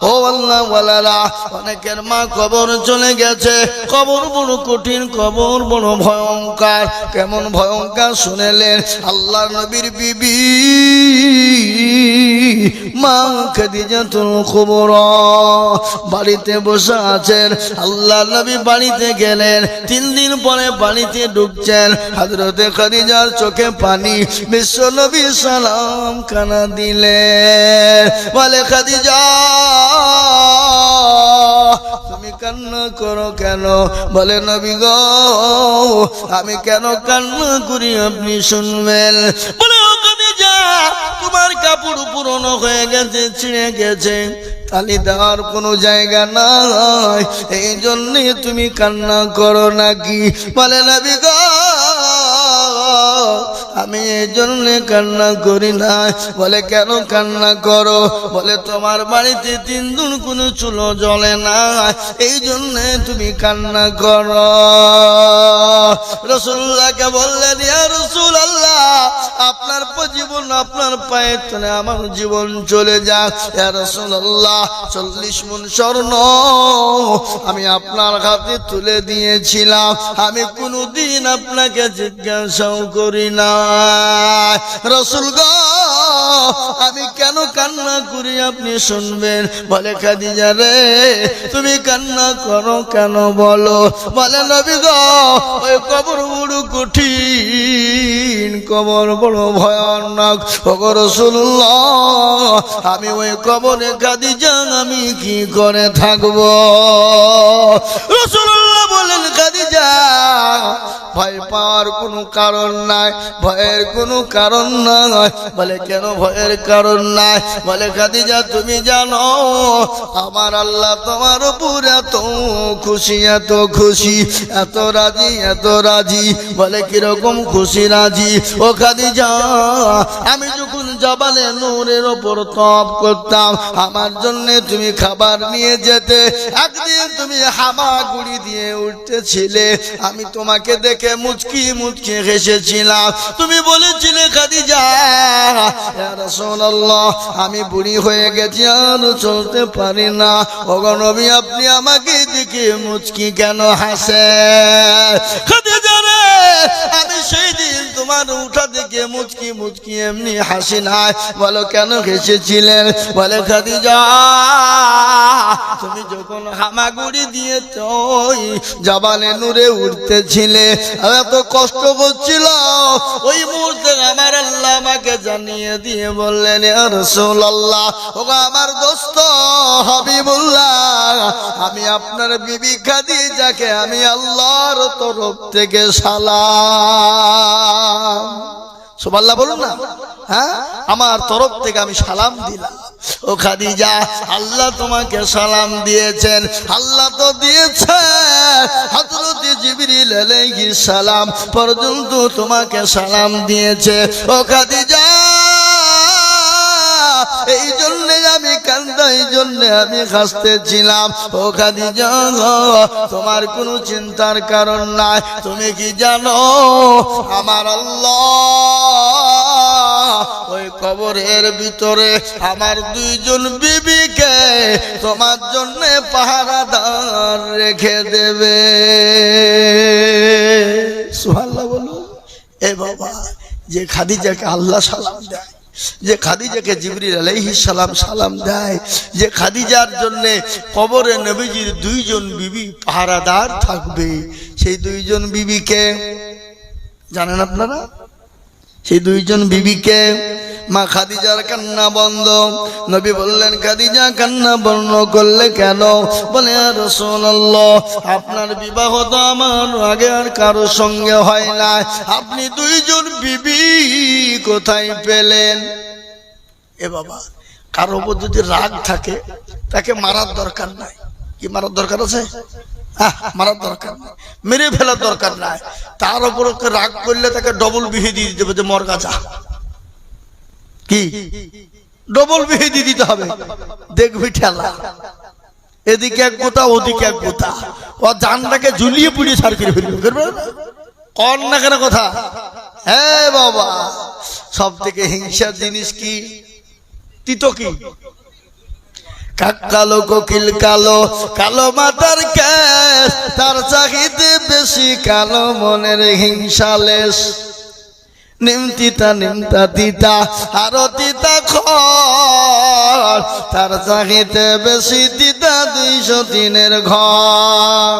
ও আল্লাহ ওয়ালারা, অনেকের মা কবর চলে গেছে। কবর বড় কঠিন, কবর বড় ভয়ঙ্কর। কেমন ভয়ঙ্কর শুনেলেন? আল্লাহর নবীর বিবি মা খাদিজাতুল কুবরা বাড়িতে বসে আছেন। আল্লাহর নবী বাড়িতে গেলেন, 3 দিন পরে বাড়িতে ঢুকছেন। হযরতে খাদিজার চোখে পানি। বিশ্ব নবী সালাম কানা দিলেন, বলে খাদিজা তুমি কান্না করো কেন? বলে নবী গো আমি কেন কান্না করি আপনি শুনবেন। বলে ও খাদিজা তোমার কাপড় পুরনো হয়ে গেছে, ছিঁড়ে গেছে, তালি দেওয়ার কোনো জায়গা নাই, এই জন্যে তুমি কান্না করো নাকি? বলে নবী গো আমি এই জন্য কান্না করি না। বলে কেন কান্না করো? বলে তোমার বাড়িতে 3 দিন কোনো চুলো জ্বলে না, এই জন্য তুমি কান্না করো। রাসূলুল্লাহকে বললেন, ইয়া রাসূলুল্লাহ আপনার জীবন আপনার পায়ে তলে আমার জীবন চলে যাক। ইয়া রাসূলুল্লাহ 40 মণ স্বর্ণ আমি আপনার হাতে তুলে দিয়েছিলাম, আমি কোনদিন আপনাকে জিজ্ঞাসাও করি না। রাসূল গো আমি কেন কান্না করি আপনি শুনবেন। বলে খাদিজা রে তুমি কান্না করো কেন বলো? বলে নবী গো ওই কবর বড় কঠিন, কবর বড় ভয়ানক। ওগো রাসূলুল্লাহ আমি ওই কবরে খাদিজা আমি কি করে থাকবো? রাসূলুল্লাহ বলেন খাদিজা ভয় পাওয়ার কোনো কারণ নাই, ভয়ের কোনো কারণ নাই। বলে কেন ভয়ের কারণ নাই? বলে খাদিজা তুমি জানো আমার আল্লাহ তোমার উপর এত খুশি, এত খুশি, এত রাজি, এত রাজি। বলে কিরকম খুশি রাজি? ও খাদিজা আমি যখন জাবালে নূরের ওপর তপ করতাম আমার জন্য তুমি খাবার নিয়ে যেতে, একদিন তুমি হামাগুড়ি দিয়ে উঠতেছিলে, আমি তোমাকে দেখে মুচকি মুচকি হেসেছিলাম। তুমি বলেছিলে খাদিজা ইয়া রাসূলুল্লাহ আমি বুড়ি হয়ে গেছি আর চলতে পারি না। ওগো নবী আপনি আমাকে দেখে মুচকি কেন হাসেন? খাদিজা রে আমি সেই দিন তোমার উঠা দেখে মুচকি মুচকি এমনি হাসি নাই। বলো কেন হেসেছিলেন? বলে খাদিজা তুমি যখন হামাগুড়ি দিয়ে তুই জাবালে নূরে উঠতেছিলে এত কষ্ট হচ্ছিল, ওই মুহূর্তে আমার আল্লাহ আমাকে জানিয়ে দিয়ে বললেন ইয়া রাসূলুল্লাহ ওগো আমার দোস্ত হাবিবুল্লাহ আমি আপনার বিবি খাদিজাকে আমি আল্লাহর তরফ থেকে সালাম। সুবহানাল্লাহ বলুন না। হ্যাঁ আমার তরফ থেকে আমি সালাম দিলাম। ও খাদিজা আল্লাহ তোমাকে সালাম দিয়েছেন। আল্লাহ তো দিয়েছেন হযরত জিবরিল আলাইহিস সালাম পর্যন্ত তোমাকে সালাম দিয়েছে। ও খাদিজা এই জন্য আমি কান্দা, এই জন্য আমি হাসতেছিলাম। ও খাদিজা তোমার কোনো চিন্তার কারণ নাই। তুমি কি জানো আমার আল্লাহ ওই কবরের ভিতরে আমার 2 জন বিবিকে তোমার জন্য পাহারাদার রেখে দেবে। সুবহানাল্লাহ বলুন। এ বাবা যে খাদিজাকে আল্লাহ সালাম দেয়, যে খাদিজাকে জিবরিল আলাইহিস সালাম সালাম দেয়, যে খাদিজার জন্য কবরে নবীজির 2 জন বিবি পাহারাদার থাকবে, সেই 2 জন বিবিকে জানেন আপনারা? সেই 2 জন বিবিকে মা খাদিজার কান্না বন্ধ। নবী বললেন খাদিজা কান্না বন্ধ করলে কেন? বলে ইয়া রাসূলুল্লাহ আপনার বিবাহ তো আমার আগে আর কারো সঙ্গে হয় না, আপনি 2 জন বিবি কোথায় পেলেন? এ বাবা কারো উপর যদি রাগ থাকে তাকে মারার দরকার নাই। কি মারার দরকার আছে? মারার দরকার নাই, মেরে ফেলার দরকার নাই। তার উপর রাগ করলে তাকে ডবল বিহি দিয়ে দিতে হবে যে মর গাছা। কি ডবল বিহি দিয়ে দিতে হবে, দেখবি ঠেলা। এদিকে এক গোতা ওদিকে এক গোতা, ও জানটাকে ঝুলিয়ে পুড়িয়ে ছাড় করে ফেলবে। কর না কেন কথা? হ্যাঁ বাবা সব থেকে হিংসার জিনিস কি? তিতো কি? কাক কালো কোকিল কালো, কালো মাথার কেশ, তার চাহিতে বেশি কালো মনের হিংসালেশ। নিমতিতা নিমতা তিতা আরো তিতা খর, তার চাহিতে বেশি তিতা 203 ঘর।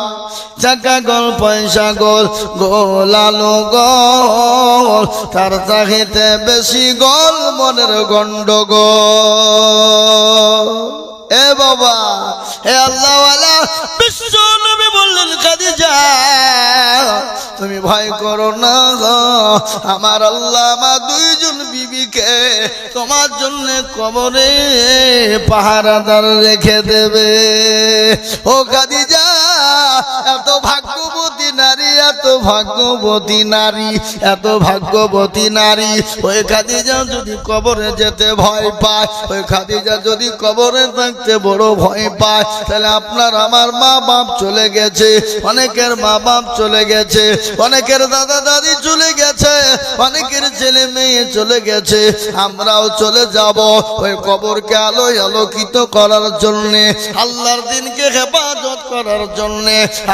চাকা গোল পয়সা গোল, গোল আলো গোল, তার চাহিতে বেশি গোল মনের গন্ডগোল। এ বাবা, হে আল্লাহওয়ালা, বিশ্ব নবী বললেন খাদিজা তুমি ভয় করো না, আমার আল্লাহ আমার 2 জন বিবিকে তোমার জন্য কবরে পাহারাদার রেখে দেবে। ও খাদিজা, এত ভাগ্যবতী নারী, এত ভাগ্যবতী নারী, এত ভাগ্যবতী নারী। ওই খাদিজা যদি কবরে যেতে ভয় পায়, ওই খাদিজা যদি কবরে থাকতে বড় ভয় পায়, তাহলে আপনার আমার মা বাপ চলে গেছে, অনেকের মা বাপ চলে গেছে, অনেকের দাদা দাদি চলে গেছে, অনেকের ছেলে মেয়ে চলে গেছে, আমরাও চলে যাব ওই কবরকে আলোয় আলোকিত করার জন্য, আল্লাহর দিনকে হেফাজত করার জন্য।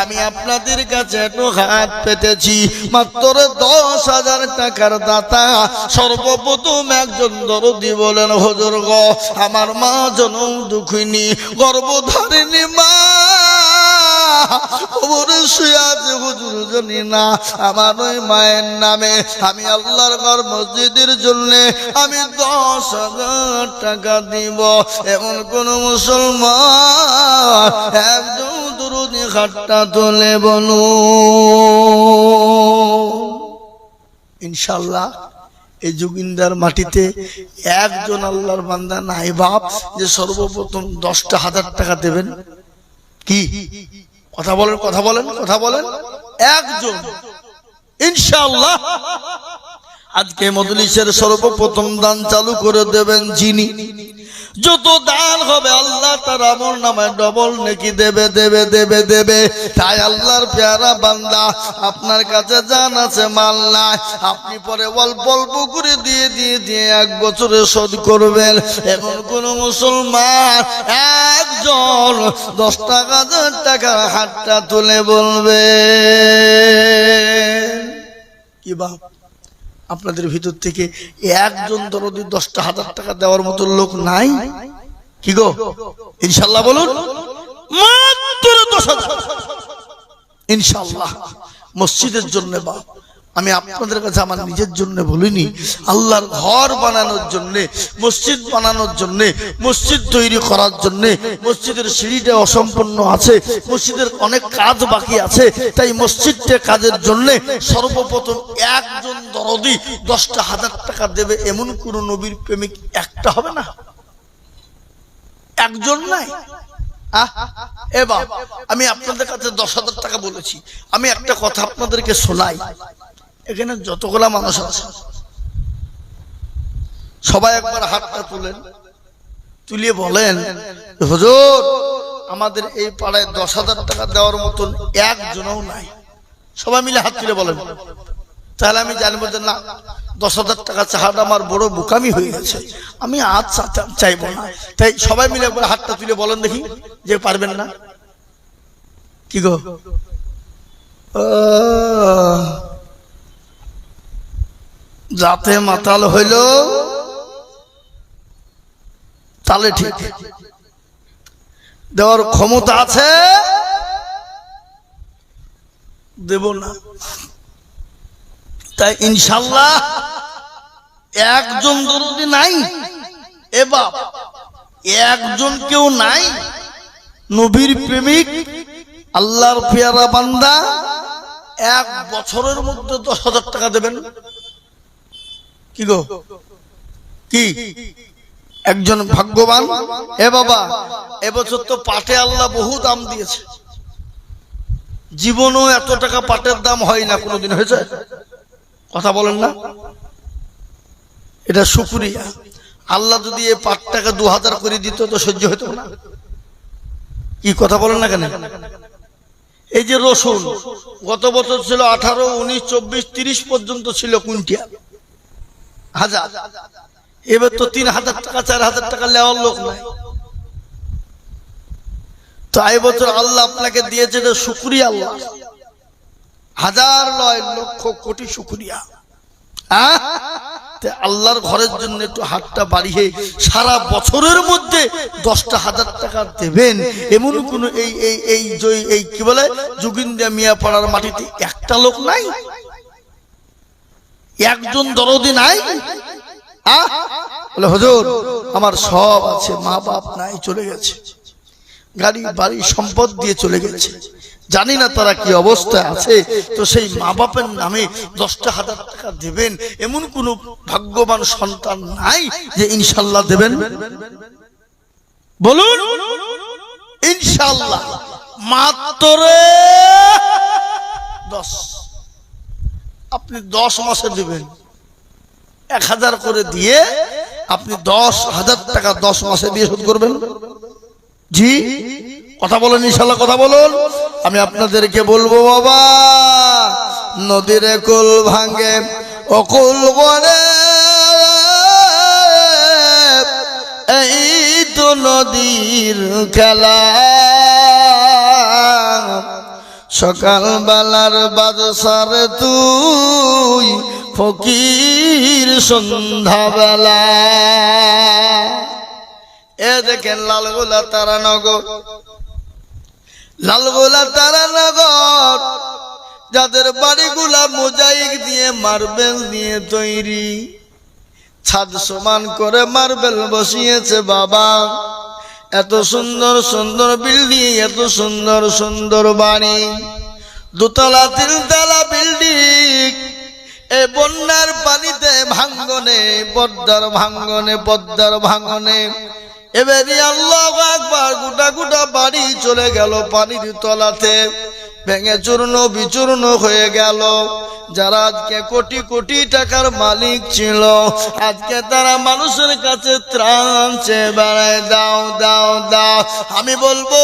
আমি আপনাদের কাছে একটু হাত পেতেছি, মাত্র 10,000 টাকার দাতা। সর্বপ্রথম একজন দরদি বলেন, হুজুর গো, আমার মা জনম দুঃখিনী, গর্ভধারিণী মা, কবরে শুয়ে আছে, হুজুর জানি না আমার ওই মায়ের নামে আমি আল্লাহর ঘর মসজিদের জন্য আমি 10,000 টাকা দিব। এমন কোন মুসলমান একজন দুরুদি হাতটা তুলে বলুন। ইনশাআল্লাহ এই যোগিন্দার মাটিতে একজন আল্লাহর বান্দা নাই বাপ যে সর্বপ্রথম 10,000 টাকা দেবেন? কি কথা বলেন, কথা বলেন, কথা বলেন। একজন ইনশাআল্লাহ আজকে মজলিসের সর্বপ্রথম দান চালু করে দেবেন যিনি, যত দান হবে আল্লাহ তার আমল নামায় ডবল নেকি দেবে দেবে দেবে দেবে। তাই আল্লাহর পেয়ারা বান্দা, আপনার কাছে জান আছে মাল নাই, আপনি পরে অল্প অল্প করে দিয়ে দিয়ে দিয়ে 1 বছরে শোধ করবেন। এমন কোন মুসলমান একজন 10,000 টাকার হাতটা তুলে বলবে কি বাপ, আপনাদের ভিতর থেকে একজন দরদি 10,000 টাকা দেওয়ার মতো লোক নাই? কি গো, ইনশাআল্লাহ বলুন। মাত্র 10,000 ইনশাআল্লাহ মসজিদের জন্য। বাপ, আমি আপনাদের কাছে আমার নিজের জন্য বলিনি, আল্লাহর ঘর বানানোর জন্য, মসজিদ বানানোর জন্য, মসজিদ তৈরি করার জন্য। মসজিদের সিঁড়িটা অসম্পূর্ণ আছে, মসজিদের অনেক কাজ বাকি আছে, তাই মসজিদটা কাজের জন্য সর্বপ্রথম একজন দরদি 10,000 টাকা দেবে। এমন কোন নবীর প্রেমিক একটা হবে না? একজন নাই? এবার আমি আপনাদের কাছে 10,000 টাকা বলেছি। আমি একটা কথা আপনাদেরকে শোনাই। এখানে যতগুলা মানুষ আছে সবাই একবার হাতটা তুলেন, তুলিয়ে বলেন, হুজুর আমাদের এই পাড়ায় 10,000 টাকা দেওয়ার মতন একজনও নাই। সবাই মিলে হাত তুলে বলেন, তাহলে আমি জানবো যে না, 10,000 টাকা চাহাটা আমার বড় বোকামি হয়ে গেছে, আমি আজ চাইবো না। তাই সবাই মিলে একবার হাতটা তুলে বলেন দেখি যে পারবেন না। কি গো, যাতে মাতাল হইল তাহলে ঠিক, দেওয়ার ক্ষমতা আছে, দেব না। তাই ইনশাআল্লাহ একজন দরদি নাই, এ বাপ একজন কেউ নাই নবীর প্রেমিক, আল্লাহর পেয়ারা বান্দা 1 বছরের মধ্যে 10,000 টাকা দেবেন। কি গো, কি একজন ভাগ্যবান? এ বাবা, এবছর তো পাটে আল্লাহ বহু দাম দিয়েছে, জীবনও এত টাকা পাটের দাম হয় না, কোনোদিন হয়েছে? কথা বলেন না, এটা শুকরিয়া। আল্লাহ যদি এই পাটটাকে 2,000 করে দিত তো সহ্য হতো না। কি কথা বলেন না কেন? এই যে রসুন গত বছর ছিল 18, 19, 24, 30 পর্যন্ত ছিল কুইন্টাল, হাজার। এবার তো 3,000 টাকা 4,000 টাকা নেওয়ার লোক নাই। তো এই বছর আল্লাহ আপনাকে দিয়েছে, এটা শুকরিয়া আল্লাহ, হাজার নয় লক্ষ কোটি শুকরিয়া। আল্লাহর ঘরের জন্য একটু হাতটা বাড়িয়ে সারা বছরের মধ্যে 10,000 টাকা দেবেন, এমন কোন এই কি বলে যোগিন্দা মিয়া পাড়ার মাটিতে একটা লোক নাই, একজন দরদি নাই। বলে হুজুর আমার সব আছে, মা বাপ নাই, চলে গেছে, গাড়ি বাড়ি সম্পদ দিয়ে চলে গেছে, জানি না তারা কি অবস্থায় আছে। তো সেই মা বাপের নামে 10,000 টাকা দেবেন, এমন কোন ভাগ্যবান সন্তান নাই যে ইনশাল্লাহ দেবেন? বলুন ইনশাল্লাহ। মাত্র 10, আপনি 10 মাসে দেবেন 1000 করে দিয়ে, আপনি 10,000 টাকা 10 মাসে দিয়ে শোধ করবেন। জি কথা বলেন ইনশাল্লাহ, কথা বলুন। আমি আপনাদেরকে বলবো বাবা, নদীর কুল ভাঙে অকুল করে, এই তো নদীর খেলা, সকাল বেলার বাদশার তুই ফকির সন্ধ্যাবেলা। এ দেখেন লালগোলা তারানগর, লালগোলা তারানগর, যাদের বাড়িগুলা মোজাইক দিয়ে মার্বেল দিয়ে তৈরি, ছাদ সমান করে মার্বেল বসিয়েছে বাবা। এত সুন্দর সুন্দর বিল্ডিং, এত সুন্দর সুন্দর বাড়ি, 2 তলা 3 তলা বিল্ডিং, এই বন্যার পানিতে ভাঙ্গনে, পদ্মার ভাঙ্গনে, পদ্মার ভাঙ্গনে এবারে আল্লাহু আকবার, গোটা গোটা বাড়ি চলে গেল পানির তলাতে, ভেঙে চূর্ণ বিচূর্ণ হয়ে গেল। যারা আজকে কোটি কোটি টাকার মালিক ছিল, আজকে তারা মানুষের কাছে ত্রাণ চেয়ে বেড়ায়, দাও দাও দাও। আমি বলবো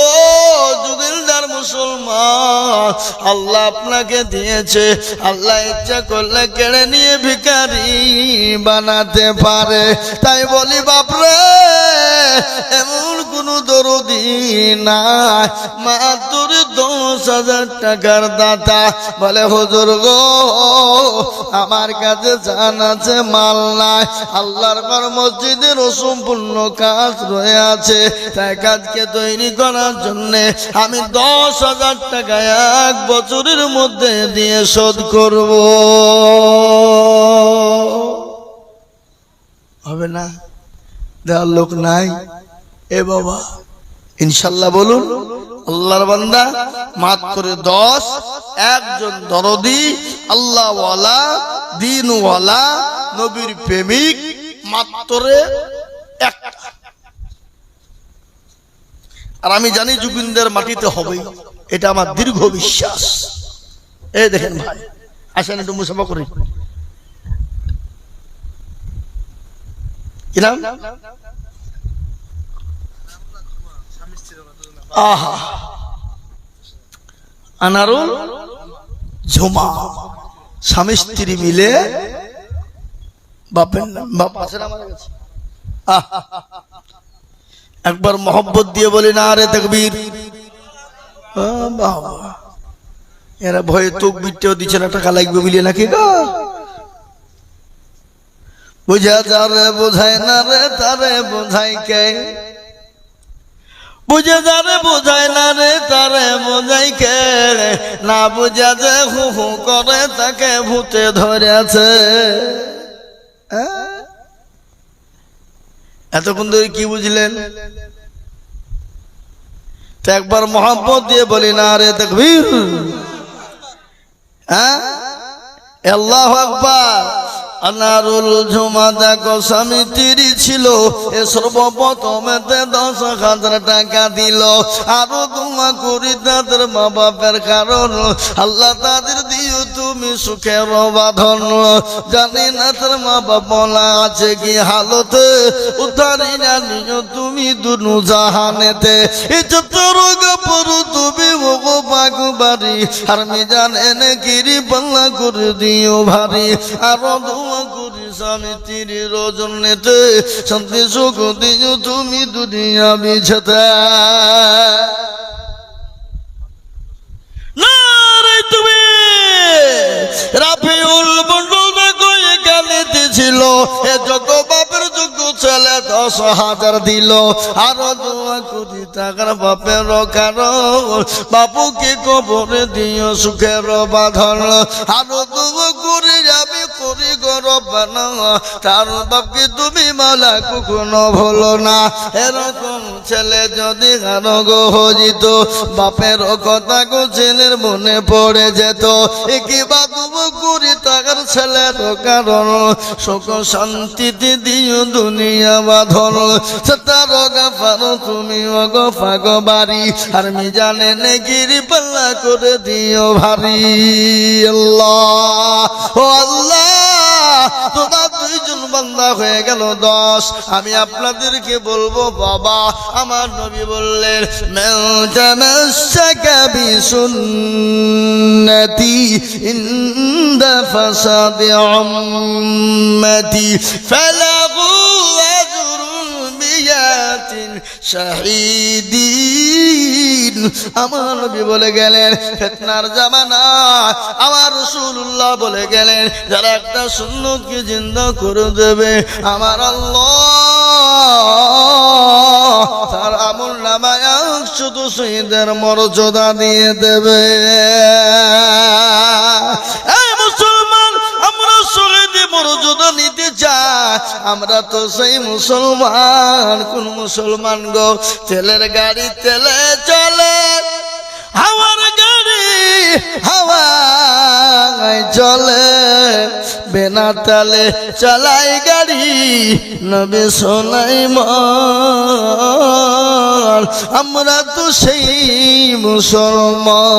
যুগিলদার মুসলমান, আল্লাহ আপনাকে দিয়েছে, আল্লাহ ইচ্ছা করলে কেড়ে নিয়ে ভিখারি বানাতে পারে। তাই বলি বাপরে, এমন কোন দরদি নাই, মাত্র 10,000 টাকার দাতা বলে হুজুর গো আমার কাছে জান আছে, মাল নাই, আল্লাহর ঘর মসজিদের অসম্পূর্ণ কাজ রয়ে আছে, তাই কাজকে তৈরি করার জন্য আমি 10,000 টাকা 1 বছরের মধ্যে দিয়ে শোধ করব। হবে না? দেওয়ার লোক নাই। এ বাবা ইনশাল্লাহ বলুন। আল্লাহর বান্দা মাত্র 10, একজন দরদি আল্লাহওয়ালা দ্বীনওয়ালা নবীর প্রেমিক, মাত্র একটা। আর আমি জানি যোগিন্দের মাটিতে হবে, এটা আমার দীর্ঘ বিশ্বাস। এই দেখেন ভাই, আসেন একটু মুসাফা করি। কি নাম? আহা, আনারুল ঝুমা, স্বামী স্ত্রী মিলে, বাপের নাম বাপ আছে না আমাদের কাছে। একবার মোহব্বত দিয়ে বলি না রে তাকবীর। বাবা এরা ভয়ে তকবীরটাও দিচ্ছে না, টাকা লাগবে বলে নাকি গো। বুঝা যারে বোঝায় না রে তারে বোঝায় কে, বুঝে যারে বোঝায় না রে তারে বোঝাই কে, না বুঝা যে হু হু করে তাকে ভূতে ধরেছে। এতক্ষণ ধরে কি বুঝলেন? তো একবার মোহাম্মত দিয়ে বলি না রে তাকবীর। আল্লাহু আকবার। আনারুল ঝুমা দেখো স্বামী স্ত্রী ছিল, এ সর্বপ্রথমেতে 10,000 টাকা দিল। আরো দোয়া করি তাদের মা বাপের, কারণ আল্লাহ তাদের দিও তুমি সুখের বাঁধন। জানি না তার মা বাপ বলা আছে কি হালতে, উতারি না নিও তুমি দুনু জাহানেতে। এই চতুর্গ পরু তুমি ওগো বাগুবাড়ি, আর মিজান এনে কিরি পাল্লা করে দিও ভারী। আরো করি স্বামী স্ত্রীর জন্যতে, শান্তি সুখ দিও তুমি দুনিয়া বিছেতে। এ যত বাপের যোগ্য ছেলে 10,000 দিল, আরো 2 কোটি টাকার বাপের কারণ বাপুকে কবরে দিও সুখের বাঁধন, আরো 2 কোটি যাবে করি গরব না, তার বাপকে তুমি মালা কখনো ভুলো না। এরকম ছেলে যদি কারো গো হজিত, বাপের কথা গো ছেলের মনে পড়ে যেত, কিবা 2 কোটি টাকার ছেলের কারণ সুখ শান্তিতে দিও দুনিয়া বাঁধন, তার গাফারো তুমি অগো ফাগো বাড়ি, আর মিজানে নেগিরি পাল্লা করে দিও ভারী। আল্লাহ ও আল্লাহ, তোমার 2 জন বান্দা হয়ে গেল 10। আমি আপনাদেরকে বলবো বাবা, আমার নবী বললেন মান তামাসসাকা বিসুন্নতি ইনদা ফাসাদি উম্মতি ফালাহু আজরুন বিয়াতিন শাহীদিন। আমার নবী বলে গেলেন ফিতনার জামানা, আমার রাসূলুল্লাহ বলে গেলেন যারা একটা সুন্নতকে জিন্দা করে দেবে, আমার আল্লাহ তার আমল নামায় শুধু শহীদের মর্যাদা দিয়ে দেবে। এই মুসলমান, আমরা শহীদের মর্যাদা নিতে চাই, আমরা তো সেই মুসলমান। কোন মুসলমান গো? তেলের গাড়ি তেলে চলে, হাওয়ার গাড়ি হাওয়ায় চলে, বিনা তেলে চালাই গাড়ি নবী সুলাইমান। আমরা তো সেই মুসলমান।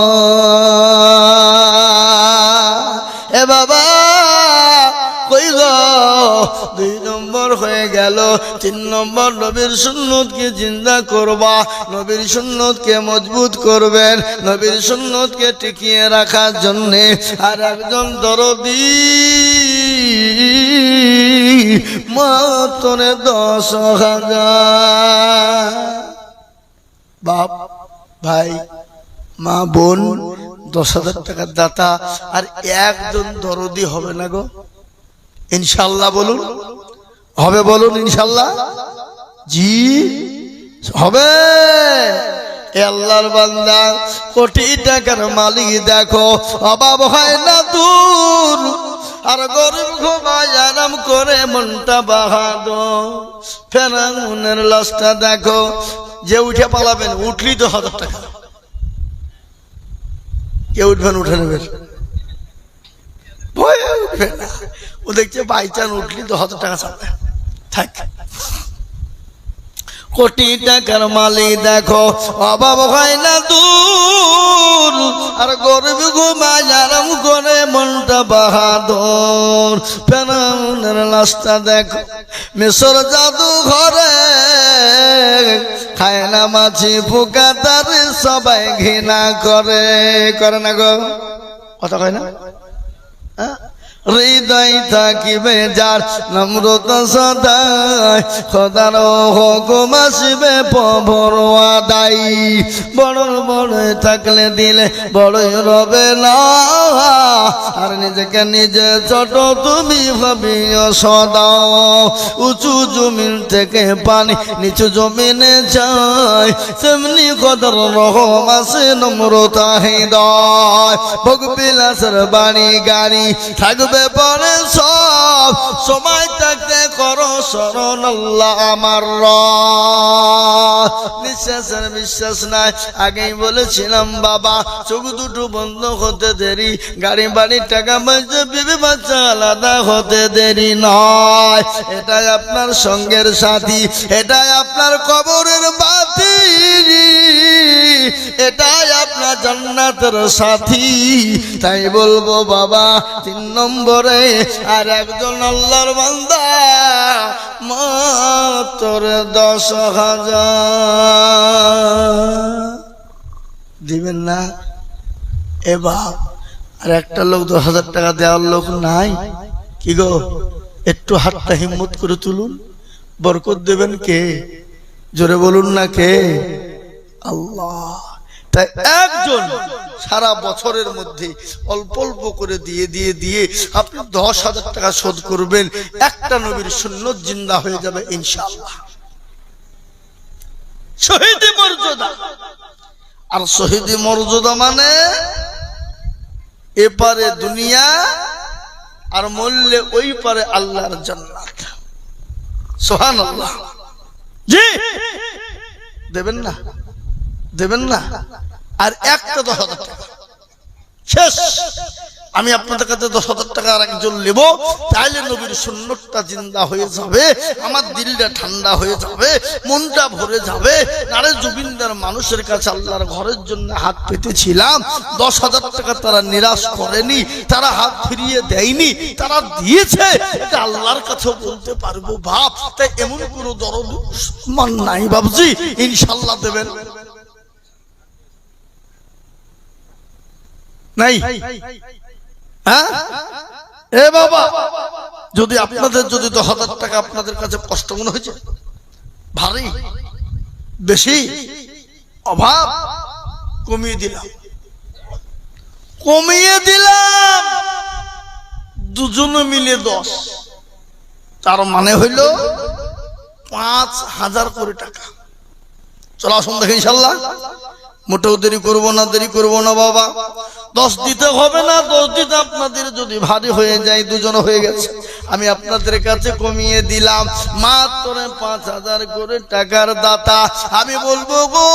এ বাবা কই গো? 2 নম্বর হয়ে গেল। 3 নম্বর নবীর সুন্নতকে জিন্দা করবা, নবীর সুন্নতকে মজবুত করবেন, নবীর সুন্নতকে টিকিয়ে রাখার জন্যে আর একজন দরদি মাত্র 10,000। বাপ ভাই মা বোন 10,000 টাকার দাতা, আর একজন দরদি হবে না গো? ইনশাআল্লাহ বলুন, হবে? বলুন ইনশাআল্লাহ। জি হবে। এ আল্লাহর বান্দা, কোটি টাকার মালিক দেখো, অভাব হয় না দূর, আর গরিব ঘুমায় আরাম করে মনটা বাহাদুর। ফেরাউনের লাশটা দেখো, যে উঠে পালাবেন, উঠলি তো 1000 টাকা। কে উঠবেন? উঠে নেবেন, ভয়ে উঠবে না। ও দেখছে বাইচান উঠলি তো 1000 টাকা চাবে, থাক। কোটি টাকার মালিক দেখো, অভাব হয় না দূর, আর গরিব ঘুমায় আরাম করে মনটা বাহাদুর। ফেরাউনের লাশটা দেখো, মিশর জাদু ঘরে খায় না মাছি পোকা, তার সবাই ঘৃণা করে। করে না গো? কথা কয় না? হৃদয় থাকিবে যার নম্রতা সদাই, খোদার হুকুম আসবে বড় আদায়। বড় বড় থাকলে দিলে বড়ই রবে না, আর নিজেকে নিজে ছোট তুমি ভাবিও সদা। উঁচু জমিন থেকে পানি নিচু জমিনে যায়, তেমনি খোদার রহম আছে নম্রতা হৃদয়। ভোগ বিলাসের বাড়ি গাড়ি থাকবে পরে সব, সময় থাকতে করো শরণ আল্লাহ আমার রব। নিঃশ্বাসের বিশ্বাস নাই, আগেই বলেছিলাম বাবা, চোখ দুটো বন্ধ হতে দেরি, গাড়ি বাড়ি টাকা পয়সা বিবি বাচ্চা আলাদা হতে দেরি নয়। এটাই আপনার সঙ্গের সাথী, এটাই আপনার কবরের বাতি, এটাই আপনার জান্নাতের সাথী। তাই বলবো বাবা, 3 নম্বরে আর একজন আল্লাহর বান্দা মাত্র 10,000 দিবেন না? এ বাপ, আর একটা লোক 10,000 টাকা দেওয়ার লোক নাই কি গো? একটু হাতটা হিম্মত করে তুলুন। বরকত দেবেন কে? জোরে বলুন না কে? আল্লাহ। তাই একজন সারা বছরের মধ্যে অল্প অল্প করে দিয়ে দিয়ে দিয়ে আপনি 10,000 টাকা শোধ করবেন, একটা নবীর সুন্নত জিন্দা হয়ে যাবে ইনশাআল্লাহ। শহীদি মর্যাদা। আর শহীদি মর্যাদা মানে এপারে দুনিয়া আর মরলে ওই পারে আল্লাহর জান্নাত। সুবহানাল্লাহ। জি দেবেন না, দেবেন না। আর একটা 10,000 টাকা শেষ। আমি আপনাদের কাছে 10,000 টাকা আর একজন নেব, তাইলে নবীর সুন্নতটা জিন্দা হয়ে যাবে, আমার দিলটা ঠান্ডা হয়ে যাবে, মনটা ভরে যাবে। আরে জুবিনদার মানুষের কাছে আল্লাহর ঘরের জন্য হাত পেতেছিলাম, 10,000 টাকা তারা নিরাশ করেনি, তারা হাত ফিরিয়ে দেয়নি, তারা দিয়েছে। এটা আল্লাহর কাছে বলতে পারবো বাপ। তাই এমন কোনো দরদ মান নাই বাবজি, ইনশাআল্লাহ দেবেন নাই? হ্যাঁ এ বাবা, যদি আপনাদের যদি 10,000 টাকা আপনাদের কাছে কষ্ট মনে হয়েছে, ভারী বেশি অভাব, কমিয়ে দিলাম, কমিয়ে দিলাম। দুজনে মিলে 10, তার মানে হইল 5,000 করে টাকা। চলো আসুন দেখে ইনশাআল্লাহ। মোটেও দেরি করবো না, দেরি করবো না বাবা। 10 দিতে হবে না, 10 দিতে আপনাদের যদি ভারী হয়ে যায়, দুজন হয়ে গেছে, আমি আপনাদের কাছে কমিয়ে দিলাম মাত্র 5,000 করে টাকার দাতা। আমি বলবো গো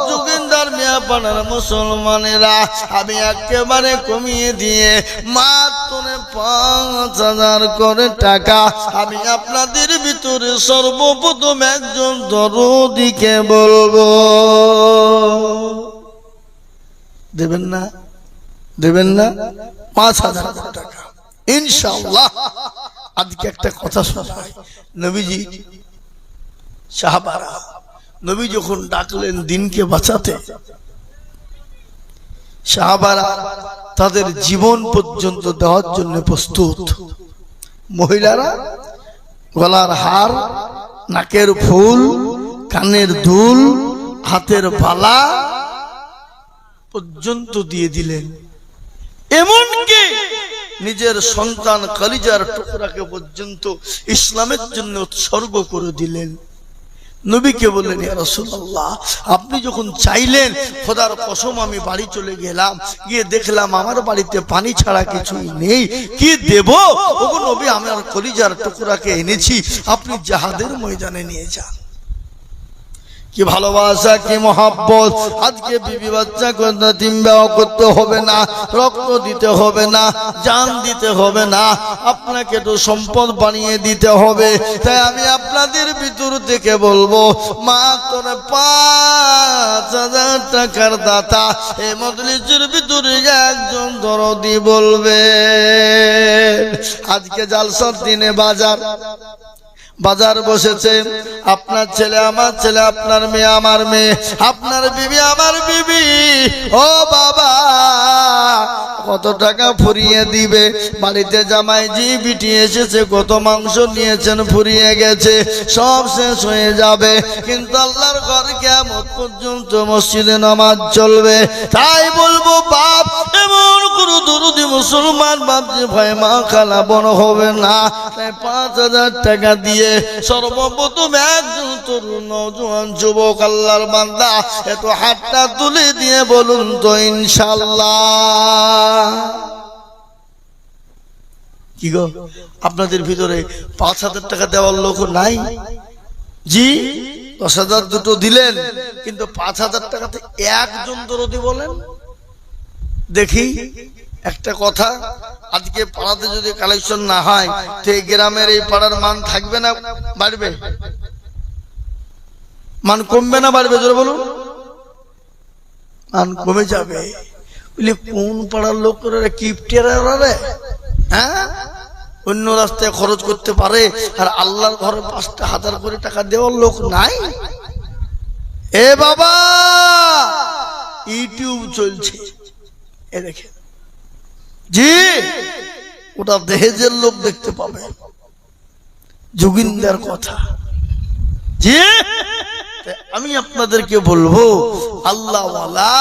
যোগিন্দার মিয়া পাড়ার মুসলমানেরা, আমি একেবারে কমিয়ে দিয়ে মাত্র 5,000 করে টাকা আমি আপনাদের ভিতরে সর্বপ্রথম একজন দরদিকে বলবো। দেবেন না, দেবেন না? 5,000 টাকা ইনশাআল্লাহ। আজকে একটা কথা শোনাই। নবীজি সাহাবারা, নবী যখন ডাকলেন দিনকে বাঁচাতে, সাহাবারা তাদের জীবন পর্যন্ত দেওয়ার জন্য প্রস্তুত। মহিলারা গলার হার, নাকের ফুল, কানের দুল, হাতের বালা পর্যন্ত দিয়ে দিলেন। এমনকি নিজের সন্তান কলিজার টুকরাকে পর্যন্ত ইসলামের জন্য উৎসর্গ করে দিলেন। নবীকে বললেন, ইয়া রাসূলুল্লাহ, আপনি যখন চাইলেন, খোদার কসম আমি বাড়ি চলে গেলাম, গিয়ে দেখলাম আমার বাড়িতে পানি ছাড়া কিছুই নেই, কি দেব? ওগো নবী, আমার কলিজার টুকরাকে এনেছি, আপনি জিহাদের ময়দানে নিয়ে যান। কি ভালোবাসা, কি মহব্বত। আজকে বিবি বাচ্চা তিনবাও করতে হবে না, রক্ত দিতে হবে না, জান দিতে হবে না, আপনাকে তো সম্পদ বানিয়ে দিতে হবে। তাই আমি আপনাদের ভিতর থেকে বলবো, মাত্র 5,000 টাকার দাতা এই মজলিসের ভিতরে একজন দরদি বলবে। আজকে জালসার দিনে বাজার বসেছে, আপনার ছেলে আমার ছেলে, আপনার মেয়ে আমার মেয়ে, আপনার বিবি আমার বিবি। ও বাবা, কত টাকা ফুরিয়ে দিবে? বাড়িতে জামাই জি বিটি এসেছে, কত মাংস নিয়েছেন, ফুরিয়ে গেছে, সব শেষ হয়ে যাবে। কিন্তু আল্লাহর ঘর কিয়ামত পর্যন্ত মসজিদে নামাজ চলবে। তাই বলবো বাপ, এমন কোনো দরদি মুসলমান বাপ যে ভয় মা খালা বড় হবে না। তাই 5,000 টাকা দিয়ে সর্বপ্রথম একজন তরুণ নওজোয়ান যুবক আল্লাহর বান্দা এত হাতটা তুলে দিয়ে বলুন তো ইনশাআল্লাহ। কি গো, আপনাদের ভিতরে 5,000 টাকা দেওয়ার লোক নাই? জি, 10,000 দুটো দিলেন, কিন্তু 5,000 টাকাতে একজন দরদি বলেন দেখি। একটা কথা, আজকে পাড়াতে যদি কালেকশন না হয়, তো এই গ্রামের এই পাড়ার মান থাকবে না বাড়বে? মান কমবে না বাড়বে? জোরে বলুন। মান কমে যাবে। বলি কোন পাড়ার লোকেরা কিপটেরা রে? হ্যাঁ, অন্য রাস্তায় খরচ করতে পারে, আর আল্লাহর ঘরে 5,000 করে টাকা দেওয়ার লোক নাই। এ বাবা, ইউটিউব চলছে, এ দেখে জি, ওটা দেহেজের লোক দেখতে পাবে। যোগিন্দার কথা জি, আমি আপনাদেরকে বলবো, আল্লাহওয়ালা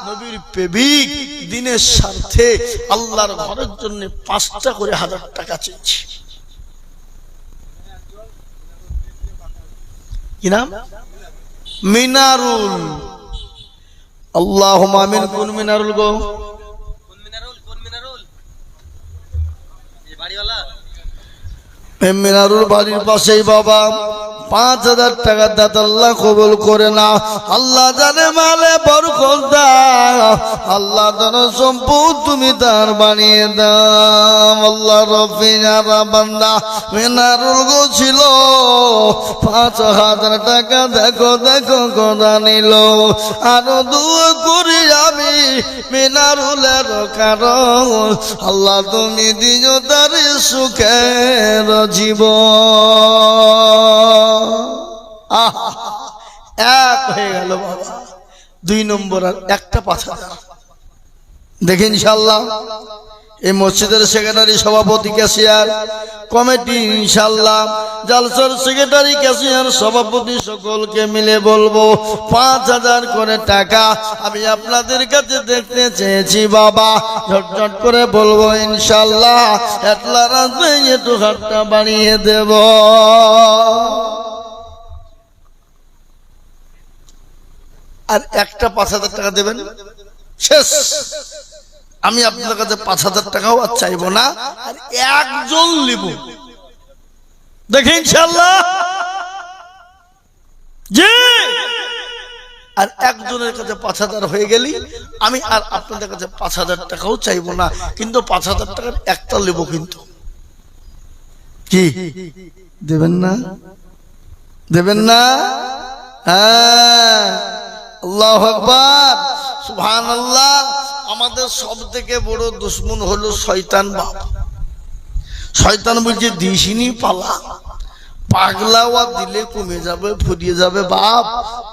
নবীর প্রেমিক দিনের স্বার্থে আল্লাহর ঘরের জন্য 5টা করে 1000 টাকা চেয়েছি। কি নাম? মিনারুল। আল্লাহুম্মা আমিন। কোন মিনারুল গো? মিনারুল বাড়ির পাশেই বাবা 5000 টাকা দাতা আল্লাহ কবুল করে না। আল্লাহ জানে মালে বরকত দাও, আল্লাহ ধন সম্পদ তুমি তার বানিয়ে দাও। আল্লাহ রব্বিনা বান্দা মিনারুল গো ছিল 5000 টাকা, দেখো দেখো গোনা নিল। আরো দোয়া করি আমি মিনারুলের কারণ, আল্লাহ তুমি দিও তার সুখের জীবন। এক হয়ে গেল বাবা। 2 নম্বর আর একটা 5000 দেখে ইনশাআল্লাহ এই মসজিদের সেক্রেটারি, সভাপতি, ক্যাশিয়ার কমিটি, ইনশাআল্লাহ জালসার সেক্রেটারি, ক্যাশিয়ার, সভাপতি সকলকে মিলে বলবো 5000 করে টাকা আমি আপনাদের কাছে দেখতে চেয়েছি বাবা। ঝটঝট করে বলবো ইনশাআল্লাহ এতলা রাতে একটু হাতটা বাড়িয়ে দেব। আর একটা 5000 টাকা দেবেন, শেষ। আমি আপনার কাছে 5000 টাকাও আর চাইবো না, আর একজন নিব, দেখে ইনশাআল্লাহ। জি, আর একজনের কাছে 5000 হয়ে গেলি আমি আর আপনাদের কাছে 5000 টাকাও চাইবো না, কিন্তু 5000 টাকার একটা নেব। কিন্তু কি দেবেন না? দেবেন না? হ্যাঁ, আল্লাহু আকবার, সুবহানাল্লাহ। আমাদের সব থেকে বড় দুশ্মন হলো শয়তান বাপ। শয়তান বলছে দিসিনি পালা, পাগলাওয়া দিলে কমে যাবে, ফুরিয়ে যাবে বাপ।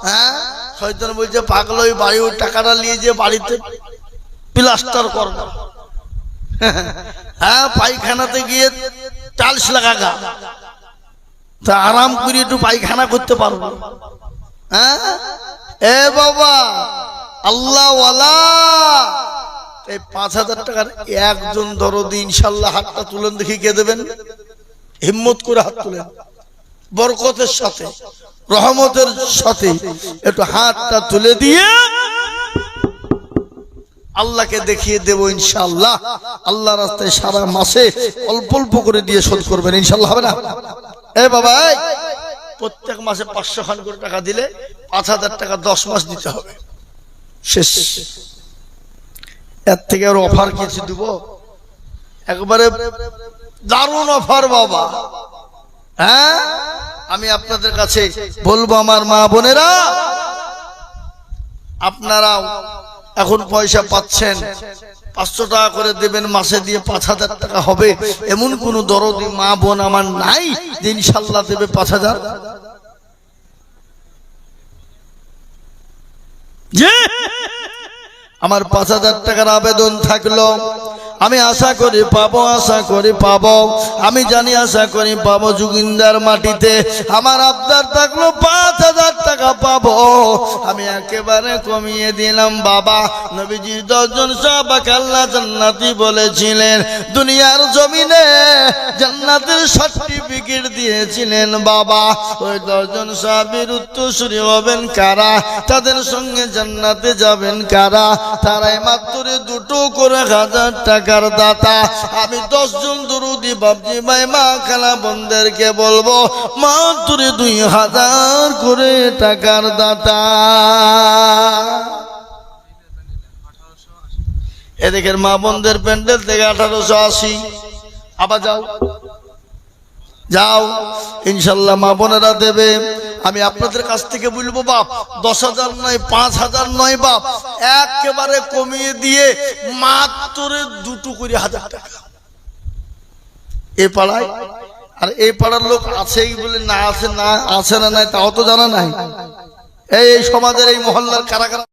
হ্যাঁ, শয়তান বলছে পাগলা ওই বাড়ি ওই টাকাটা নিয়ে যে বাড়িতে প্লাস্টার করবে। হ্যাঁ, পায়খানাতে গিয়ে টাইলস লাগাগা, তা আরাম করে একটু পায়খানা করতে পারবো। হ্যাঁ এ বাবা, আল্লাহওয়ালা এই 5000 টাকার একজন দরদি ইনশাআল্লাহ হাতটা তুলেন, দেখি কে দেবেন। হিম্মত করে হাত তুলেন, বরকতের সাথে, রহমতের সাথে একটু হাতটা তুলে দিয়ে আল্লাহকে দেখিয়ে দেব ইনশাআল্লাহ। আল্লাহ রাস্তায় সারা মাসে অল্প অল্প করে দিয়ে শোধ করবেন ইনশাআল্লাহ। হবে না? এ বাবা, প্রত্যেক মাসে 500 খান করে টাকা দিলে 5000 টাকা 10 মাস দিতে হবে, শেষ। এর থেকে আর অফার কিছু দিব? একবারে দারুণ অফার বাবা। হ্যাঁ, আমি আপনাদের কাছে বলবো আমার মা বোনেরা, আপনারাও এখন পয়সা পাচ্ছেন, 500 টাকা করে দেবেন, মাসে দিয়ে 5000 টাকা হবে। এমন কোন দরদি মা বোন আমার নাই যে ইনশাআল্লাহ দেবে 5000? আমার 5000 টাকার আবেদন থাকলো, আমি আশা করি পাবো, আশা করি পাবো, আমি জানি আশা করি পাবো। যোগিন্দার মাটিতে আমার আবদার থাকলো 5000 টাকা পাবো। আমি একেবারে কমিয়ে দিলাম বাবা। নবীজি 10 জন সাহাবাকে আল্লাহ জান্নাতি বলেছিলেন, দুনিয়ার জমিনে জান্নাতের সার্টিফিকেট দিয়েছিলেন বাবা। ওই 10 জন সাহাবীর উত্তরসূরি হবেন কারা? তাদের সঙ্গে জান্নাতে যাবেন কারা? তারাই মাত্র 2 করে 1000 টাকার দাতা। আমি 10 জন দরুদি বাপজি ভাই মা খালা বোনদেরকে বলবো মাত্র 2000 করে টাকার দাতা। এদিকের মা বোনদের প্যান্ডেল থেকে 1880। আবার যাও যাও, ইনশাল্লাহ মা বোনেরা দেবে। আমি আপনাদের কাছ থেকে বলবো বাপ, 10,000 নয়, 5,000 নয় বাপ, একেবারে কমিয়ে দিয়ে মাত্র 2 করে 1000 টাকা। এ পাড়ায় আর এই পাড়ার লোক আছেই বলে না আছে, না আছে না নাই তাও তো জানা নাই। এই সমাজের এই মহল্লার কারা কারা